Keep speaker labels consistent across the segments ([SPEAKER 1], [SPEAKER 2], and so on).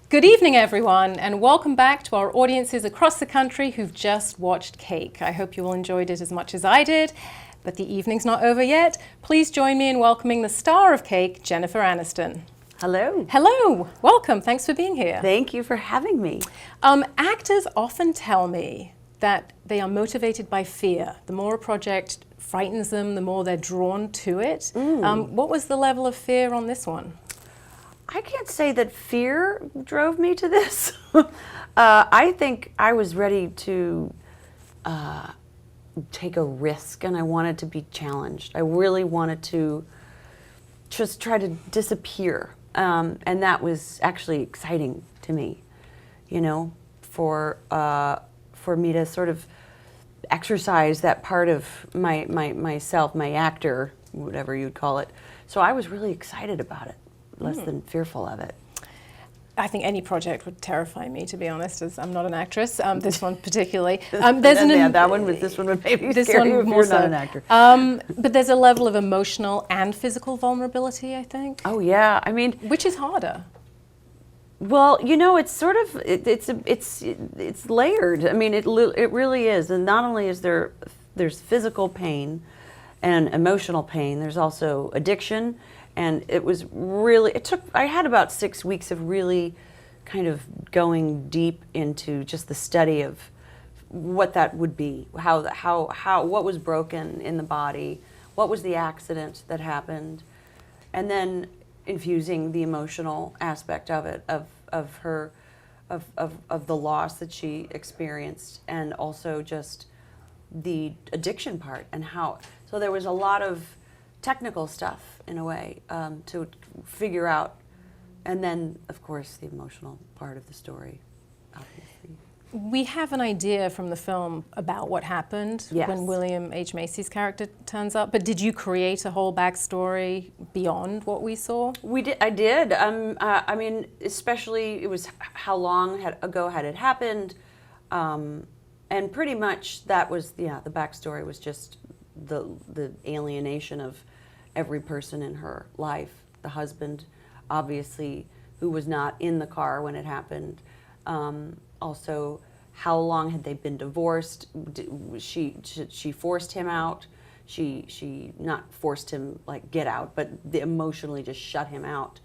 [SPEAKER 1] Good evening, everyone, and welcome back to our audiences across the country who've just watched Cake. I hope you all enjoyed it as much as I did, but the evening's not over yet. Please join me in welcoming the star of Cake, Jennifer Anniston.
[SPEAKER 2] Hello.
[SPEAKER 1] Hello, welcome, thanks for being here.
[SPEAKER 2] Thank you for having me.
[SPEAKER 1] Actors often tell me that they are motivated by fear. The more a project frightens them, the more they're drawn to it. What was the level of fear on this one?
[SPEAKER 2] I can't say that fear drove me to this. I think I was ready to take a risk, and I wanted to be challenged. I really wanted to just try to disappear, and that was actually exciting to me, you know, for me to sort of exercise that part of myself, my actor, whatever you'd call it. So I was really excited about it. Less than fearful of it.
[SPEAKER 1] I think any project would terrify me, to be honest, as I'm not an actress. This one particularly. This
[SPEAKER 2] one would maybe scare you if you're not an actor.
[SPEAKER 1] But there's a level of emotional and physical vulnerability, I think.
[SPEAKER 2] Oh yeah, I mean,
[SPEAKER 1] which is harder?
[SPEAKER 2] Well, you know, it's sort of it's layered. I mean, it really is. And not only is there's physical pain and emotional pain. There's also addiction. And it was really, I had about 6 weeks of really kind of going deep into just the study of what that would be, what was broken in the body, what was the accident that happened, and then infusing the emotional aspect of it, of the loss that she experienced, and also just the addiction part and how, so there was a lot of technical stuff in a way to figure out, and then of course the emotional part of the story, obviously.
[SPEAKER 1] We have an idea from the film about what happened when William H. Macy's character turns up, but did you create a whole backstory beyond what we saw?
[SPEAKER 2] I did. I mean, especially it was how long ago had it happened, and pretty much that was the backstory was just the alienation of every person in her life. The husband, obviously, who was not in the car when it happened. Also, how long had they been divorced? She forced him out. She not forced him like get out, but emotionally just shut him out.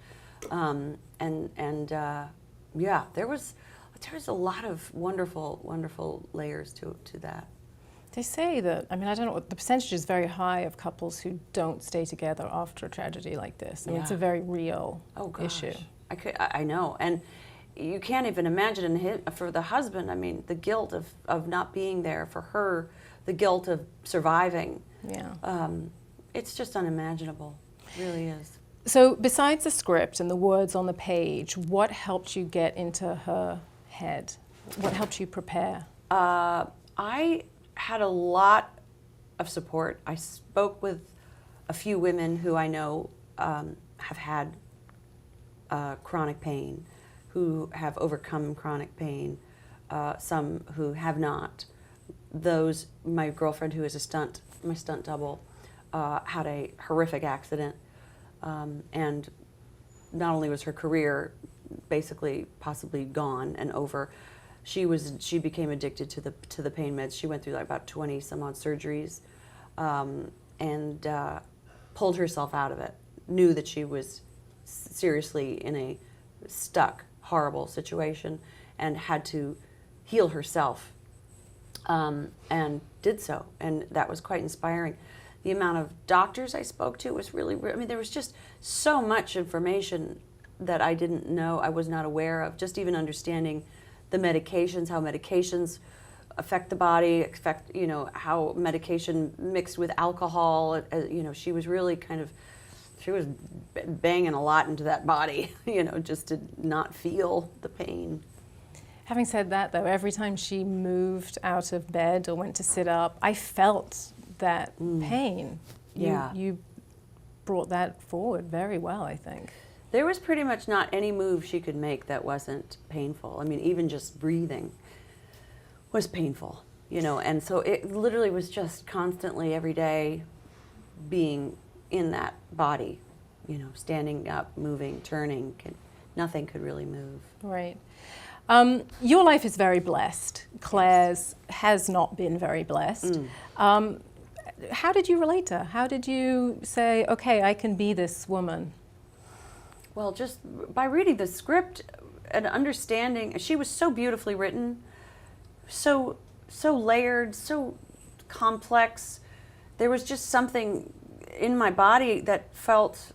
[SPEAKER 2] Yeah, there was a lot of wonderful layers to that.
[SPEAKER 1] They say that, I mean, I don't know, the percentage is very high of couples who don't stay together after a tragedy like this. I mean, it's a very real issue.
[SPEAKER 2] I know, and you can't even imagine for the husband, I mean, the guilt of not being there, for her, the guilt of surviving.
[SPEAKER 1] Yeah.
[SPEAKER 2] It's just unimaginable, it really is.
[SPEAKER 1] So besides the script and the words on the page, what helped you get into her head? What helped you prepare?
[SPEAKER 2] I had a lot of support. I spoke with a few women who I know have had chronic pain, who have overcome chronic pain, some who have not. My girlfriend who is my stunt double, had a horrific accident, and not only was her career basically possibly gone and over, she became addicted to the pain meds. She went through like about 20 some odd surgeries, and pulled herself out of it. Knew that she was seriously in a stuck, horrible situation, and had to heal herself, and did so. And that was quite inspiring. The amount of doctors I spoke to was really, I mean, there was just so much information that I didn't know, I was not aware of. Just even understanding the medications, how medications affect the body, how medication mixed with alcohol, she was really she was banging a lot into that body, just to not feel the pain.
[SPEAKER 1] Having said that, though, every time she moved out of bed or went to sit up, I felt that pain. You brought that forward very well, I think.
[SPEAKER 2] There was pretty much not any move she could make that wasn't painful. I mean, even just breathing was painful, and so it literally was just constantly every day being in that body, standing up, moving, turning, nothing could really move.
[SPEAKER 1] Right. Your life is very blessed. Claire's has not been very blessed. How did you relate to her? How did you say, okay, I can be this woman?
[SPEAKER 2] Well, just by reading the script and understanding, she was so beautifully written, so layered, so complex. There was just something in my body that felt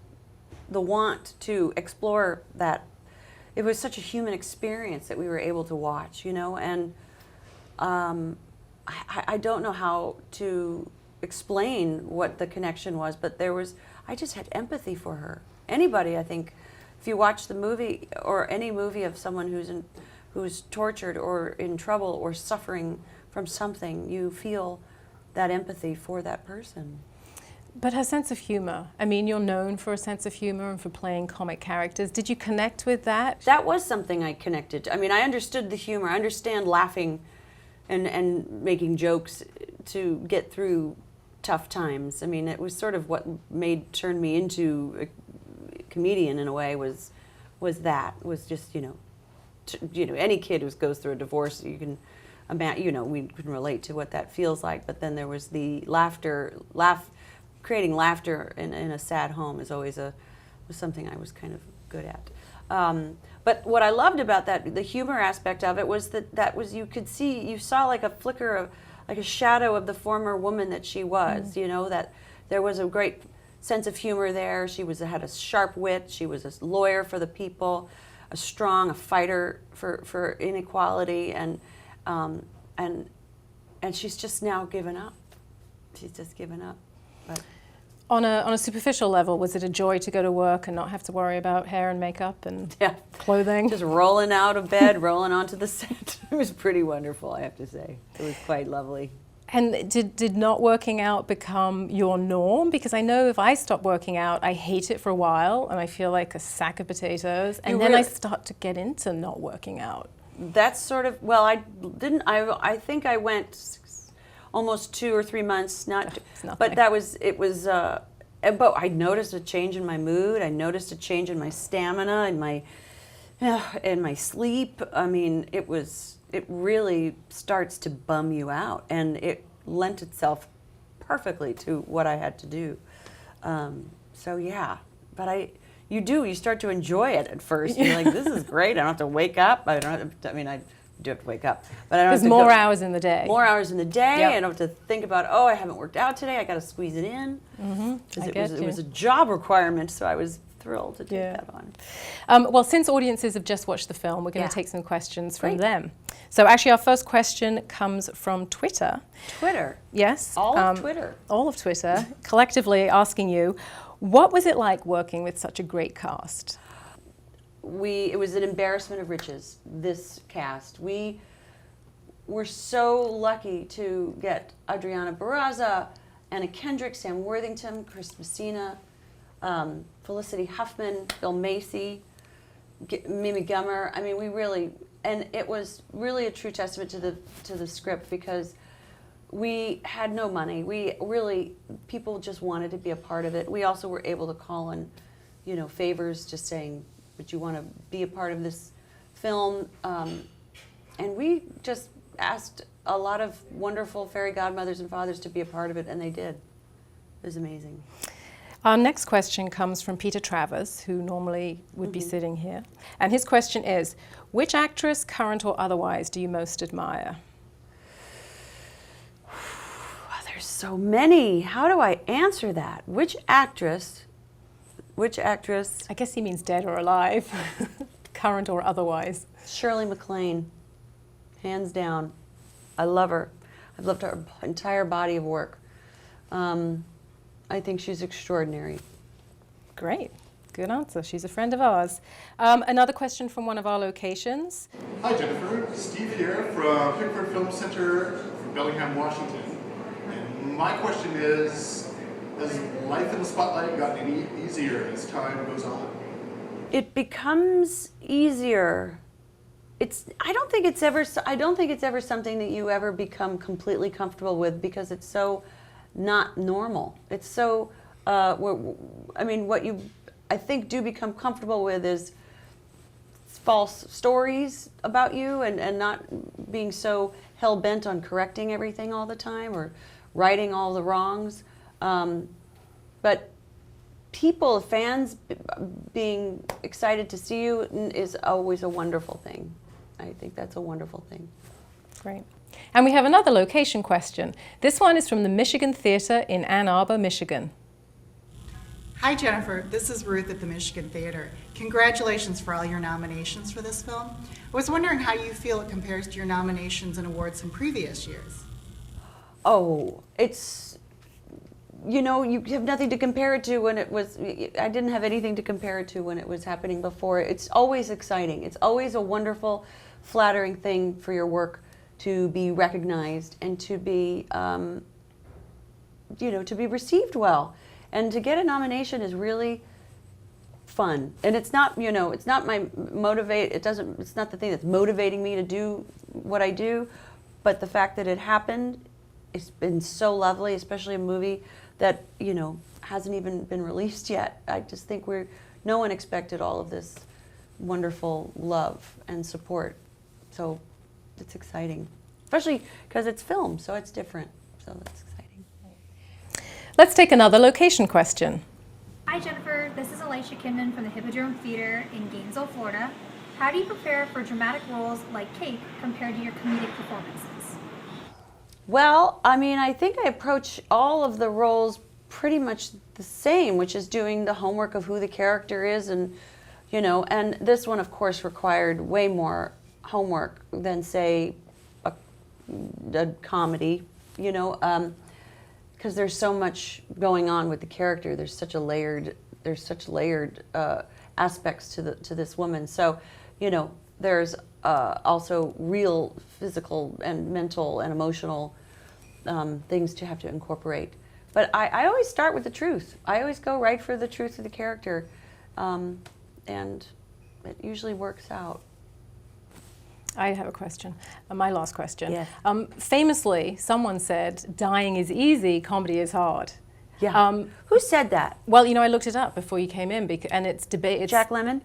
[SPEAKER 2] the want to explore that. It was such a human experience that we were able to watch, and I don't know how to explain what the connection was, but I just had empathy for her. Anybody, I think, if you watch the movie or any movie of someone who's tortured or in trouble or suffering from something, you feel that empathy for that person.
[SPEAKER 1] But her sense of humor, I mean, you're known for a sense of humor and for playing comic characters. Did you connect with that?
[SPEAKER 2] That was something I connected to. I mean, I understood the humor. I understand laughing and making jokes to get through tough times. I mean, it was sort of what turned me into a comedian in a way was just, any kid who goes through a divorce, you can imagine, we can relate to what that feels like. But then there was the creating laughter in a sad home is always was something I was kind of good at. But what I loved about that, the humor aspect of it, was that you saw like a flicker like a shadow of the former woman that she was, that there was a great sense of humor there. She had a sharp wit. She was a lawyer for the people, a fighter for inequality, and she's just now given up. She's just given up. But
[SPEAKER 1] on a superficial level, was it a joy to go to work and not have to worry about hair and makeup and clothing?
[SPEAKER 2] Just rolling out of bed, rolling onto the set. It was pretty wonderful, I have to say. It was quite lovely.
[SPEAKER 1] And did not working out become your norm? Because I know if I stop working out, I hate it for a while and I feel like a sack of potatoes. And then I start to get into not working out.
[SPEAKER 2] That's sort of, well, I think I went almost 2 or 3 months, but but I noticed a change in my mood. I noticed a change in my stamina and my sleep. I mean, it really starts to bum you out, and it lent itself perfectly to what I had to do. So yeah, but you start to enjoy it at first. You're like, this is great. I don't have to wake up. I do have to wake up, but I don't have to
[SPEAKER 1] more hours in the day.
[SPEAKER 2] More hours in the day.
[SPEAKER 1] Yep.
[SPEAKER 2] I don't have to think about, I haven't worked out today. I got to squeeze it in. It was a job requirement, so I was thrilled to take that on.
[SPEAKER 1] Well, since audiences have just watched the film, we're going to take some questions from them. So actually, our first question comes from Twitter.
[SPEAKER 2] Twitter?
[SPEAKER 1] Yes.
[SPEAKER 2] All of Twitter.
[SPEAKER 1] All of Twitter, collectively asking you, what was it like working with such a great cast?
[SPEAKER 2] It was an embarrassment of riches, this cast. We were so lucky to get Adriana Barraza, Anna Kendrick, Sam Worthington, Chris Messina, Felicity Huffman, Bill Macy, Mimi Gummer. I mean, and it was really a true testament to the script, because we had no money. People just wanted to be a part of it. We also were able to call in, favors, just saying, would you want to be a part of this film? And we just asked a lot of wonderful fairy godmothers and fathers to be a part of it, and they did. It was amazing.
[SPEAKER 1] Our next question comes from Peter Travers, who normally would be sitting here. And his question is, which actress, current or otherwise, do you most admire?
[SPEAKER 2] There's so many. How do I answer that? Which actress?
[SPEAKER 1] I guess he means dead or alive, current or otherwise.
[SPEAKER 2] Shirley MacLaine, hands down. I love her. I've loved her entire body of work. I think she's extraordinary.
[SPEAKER 1] Great. Good answer. She's a friend of ours. Another question from one of our locations.
[SPEAKER 3] Hi, Jennifer. Steve here from Pickford Film Center from Bellingham, Washington. And my question is, has life in the spotlight gotten any easier as time goes on?
[SPEAKER 2] It becomes easier. I don't think it's ever something that you ever become completely comfortable with, because it's so not normal. It's so. What you, I think, do become comfortable with is false stories about you and not being so hell-bent on correcting everything all the time or righting all the wrongs. But people, fans being excited to see you is always a wonderful thing. I think that's a wonderful thing.
[SPEAKER 1] Great. And we have another location question. This one is from the Michigan Theater in Ann Arbor, Michigan.
[SPEAKER 4] Hi Jennifer, this is Ruth at the Michigan Theater. Congratulations for all your nominations for this film. I was wondering how you feel it compares to your nominations and awards in previous years.
[SPEAKER 2] Oh, it's, you know, you have nothing to compare it to when it was, I didn't have anything to compare it to when it was happening before. It's always exciting. It's always a wonderful, flattering thing for your work to be recognized and to be, you know, to be received well. And to get a nomination is really fun. And it's not, you know, it's not my it's not the thing that's motivating me to do what I do, but the fact that it happened, it's been so lovely, especially a movie that, you know, hasn't even been released yet. I just think no one expected all of this wonderful love and support. So it's exciting, especially because it's film, so it's different. So that's exciting.
[SPEAKER 1] Let's take another location question.
[SPEAKER 5] Hi Jennifer, this is Alicia Kinman from the Hippodrome Theater in Gainesville, Florida. How do you prepare for dramatic roles like Cake compared to your comedic performances?
[SPEAKER 2] Well, I mean, I think I approach all of the roles pretty much the same, which is doing the homework of who the character is, and, you know, and this one, of course, required way more homework than, say, a comedy, you know, because there's so much going on with the character. There's such layered aspects to this woman. So, you know, there's also real physical and mental and emotional things to have to incorporate. But I always start with the truth. I always go right for the truth of the character, and it usually works out.
[SPEAKER 1] I have a question, my last question.
[SPEAKER 2] Yes.
[SPEAKER 1] Famously, someone said, dying is easy, comedy is hard.
[SPEAKER 2] Yeah. Who said that?
[SPEAKER 1] Well, you know, I looked it up before you came in, and it's debate.
[SPEAKER 2] Jack Lemmon?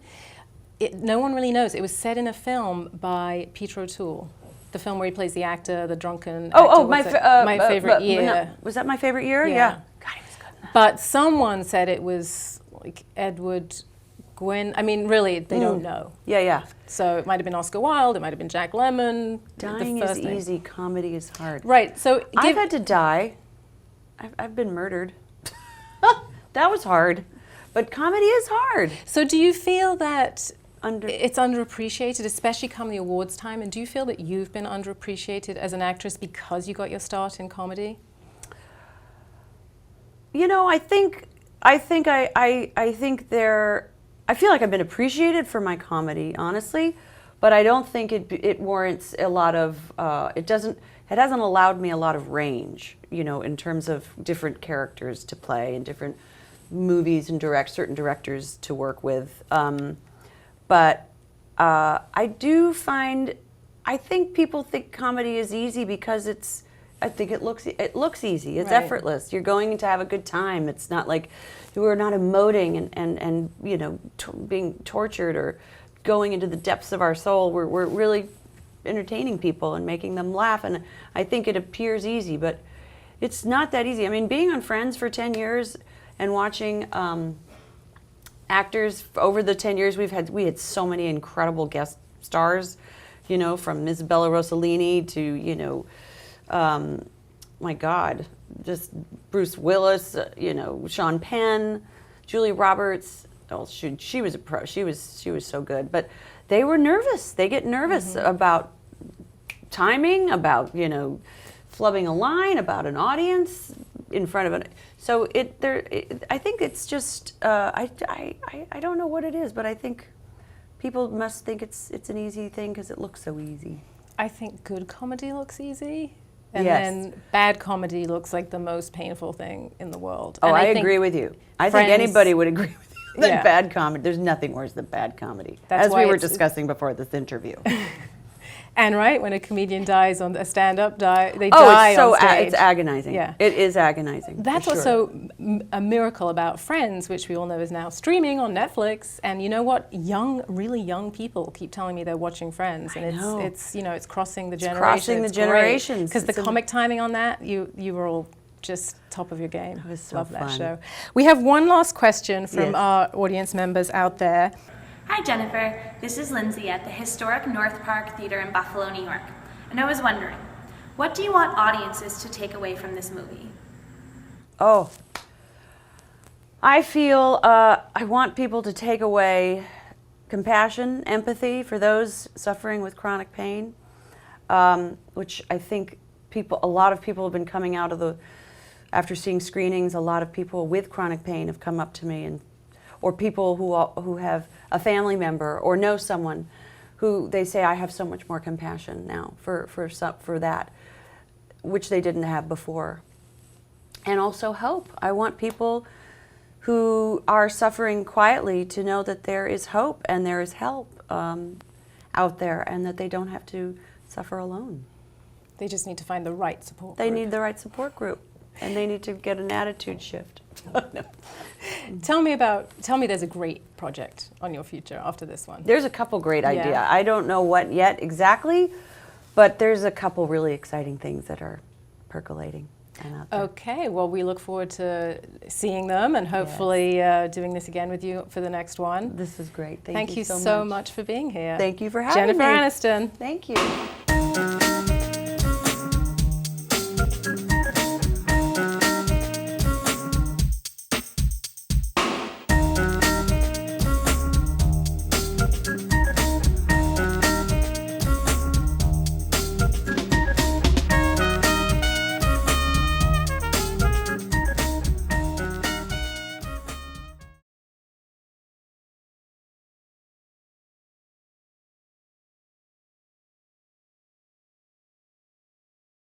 [SPEAKER 1] No one really knows. It was said in a film by Peter O'Toole, the film where he plays the actor, the drunken actor.
[SPEAKER 2] My
[SPEAKER 1] favorite year.
[SPEAKER 2] No, was that My Favorite Year?
[SPEAKER 1] Yeah.
[SPEAKER 2] God, he was good in that.
[SPEAKER 1] But someone said it was like Edward Gwynn. I mean, really, they don't know.
[SPEAKER 2] Yeah.
[SPEAKER 1] So it might have been Oscar Wilde, it might have been Jack Lemmon.
[SPEAKER 2] Dying is easy, comedy is hard.
[SPEAKER 1] Right, so
[SPEAKER 2] I've had to die. I've been murdered. That was hard. But comedy is hard.
[SPEAKER 1] So do you feel that it's underappreciated, especially come the awards time, and do you feel that you've been underappreciated as an actress because you got your start in comedy? You know, I feel like I've been appreciated for my comedy, honestly, but I don't think it warrants a lot of, it hasn't allowed me a lot of range, you know, in terms of different characters to play and different movies and certain directors to work with. But I think people think comedy is easy because it looks easy. It's right. Effortless. You're going to have a good time. It's not like we're not emoting and you know, being tortured or going into the depths of our soul. We're really entertaining people and making them laugh. And I think it appears easy, but it's not that easy. I mean, being on Friends for 10 years and watching actors over the 10 years we had so many incredible guest stars, you know, from Isabella Rossellini to, you know, my God, just Bruce Willis, you know, Sean Penn, Julia Roberts. Oh, she was a pro. She was so good. But they were nervous. They get nervous about timing, about, you know, flubbing a line, about an audience in front of it. So I think it's just I don't know what it is, but I think people must think it's an easy thing because it looks so easy. I think good comedy looks easy. And then bad comedy looks like the most painful thing in the world. Oh, I agree with you. I think anybody would agree with you that bad comedy, there's nothing worse than bad comedy, as we were discussing before this interview. And right, when a comedian dies on a stand-up, they
[SPEAKER 2] Oh,
[SPEAKER 1] die
[SPEAKER 2] it's so
[SPEAKER 1] on stage.
[SPEAKER 2] it's agonizing.
[SPEAKER 1] Yeah.
[SPEAKER 2] It is agonizing.
[SPEAKER 1] That's
[SPEAKER 2] for
[SPEAKER 1] what's
[SPEAKER 2] sure.
[SPEAKER 1] so a miracle about Friends, which we all know is now streaming on Netflix. And you know what? Really young people keep telling me they're watching Friends, and
[SPEAKER 2] know.
[SPEAKER 1] it's it's crossing the generations.
[SPEAKER 2] crossing the generations.
[SPEAKER 1] Because the
[SPEAKER 2] It's
[SPEAKER 1] comic timing on that, you were all just top of your game.
[SPEAKER 2] It was so
[SPEAKER 1] Love that
[SPEAKER 2] fun.
[SPEAKER 1] show. We have one last question from
[SPEAKER 2] Yes.
[SPEAKER 1] our audience members out there.
[SPEAKER 6] Hi Jennifer, this is Lindsay at the historic North Park Theater in Buffalo, New York. And I was wondering, what do you want audiences to take away from this movie?
[SPEAKER 2] Oh, I feel I want people to take away compassion, empathy for those suffering with chronic pain, which I think a lot of people have been coming out of after seeing screenings. A lot of people with chronic pain have come up to me, or people who have a family member or know someone who they say, I have so much more compassion now for that, which they didn't have before. And also hope. I want people who are suffering quietly to know that there is hope and there is help out there, and that they don't have to suffer alone.
[SPEAKER 1] They just need to find the right support
[SPEAKER 2] They
[SPEAKER 1] group.
[SPEAKER 2] need the right support group, and they need to get an attitude shift. No.
[SPEAKER 1] Tell me there's a great project on your future after this one.
[SPEAKER 2] There's a couple great
[SPEAKER 1] Yeah.
[SPEAKER 2] ideas. I don't know what yet exactly, but there's a couple really exciting things that are percolating and out there.
[SPEAKER 1] Okay, well, we look forward to seeing them and hopefully doing this again with you for the next one.
[SPEAKER 2] This is great.
[SPEAKER 1] Thank you so much for being here.
[SPEAKER 2] Thank you for having
[SPEAKER 1] Jennifer
[SPEAKER 2] me.
[SPEAKER 1] Anniston.
[SPEAKER 2] Thank you.